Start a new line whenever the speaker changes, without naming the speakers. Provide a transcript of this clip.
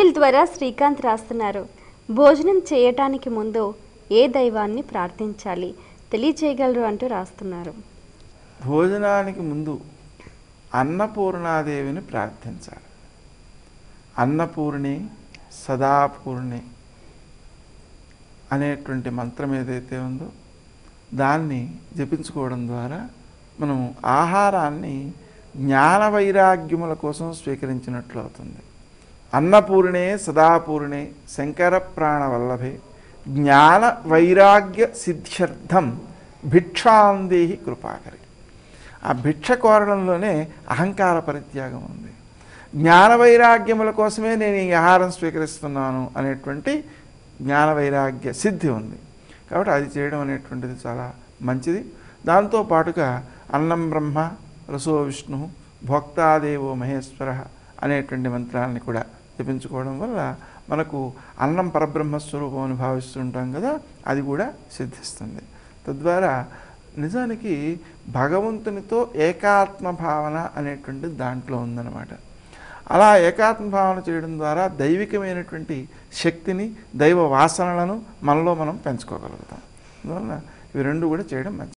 Email ద్వారా శ్రీకాంత్ రాస్తున్నారు. భోజనం చేయటానికి ముందు ఏ దైవాన్ని ప్రార్థించాలి తెలియచేయగలరు అంటూ రాస్తున్నారు.
భోజనానికి ముందు అన్నపూర్ణాదేవిని ప్రార్థించాలి. అన్నపూర్ణి సదాపూర్ణి అనేటువంటి మంత్రం ఏదైతే ఉందో దాన్ని జపించుకోవడం ద్వారా మనం ఆహారాన్ని జ్ఞాన వైరాగ్యముల కోసం స్వీకరించినట్లు అవుతుంది. అన్నపూర్ణే సదాపూర్ణే శంకర ప్రాణవల్లభే జ్ఞాన వైరాగ్య సిద్ధ్యర్థం భిక్షాందేహి కృపాకరి. ఆ భిక్ష కోరడంలోనే అహంకార పరిత్యాగం ఉంది. జ్ఞాన వైరాగ్యముల కోసమే నేను ఈ ఆహారం స్వీకరిస్తున్నాను అనేటువంటి జ్ఞాన వైరాగ్య సిద్ధి ఉంది. కాబట్టి అది చేయడం అనేటువంటిది చాలా మంచిది. దాంతోపాటుగా అన్నం బ్రహ్మ రసో విష్ణు భోక్తాదేవో మహేశ్వర అనేటువంటి మంత్రాన్ని కూడా జపించుకోవడం వల్ల మనకు అన్నం పరబ్రహ్మస్వరూపం అని భావిస్తుంటాం కదా, అది కూడా సిద్ధిస్తుంది. తద్వారా నిజానికి భగవంతునితో ఏకాత్మ భావన అనేటువంటి దాంట్లో ఉందన్నమాట. అలా ఏకాత్మ భావన చేయడం ద్వారా దైవికమైనటువంటి శక్తిని దైవ వాసనలను మనలో మనం పెంచుకోగలుగుతాం. అందువల్ల ఇవి రెండు కూడా చేయడం మంచిది.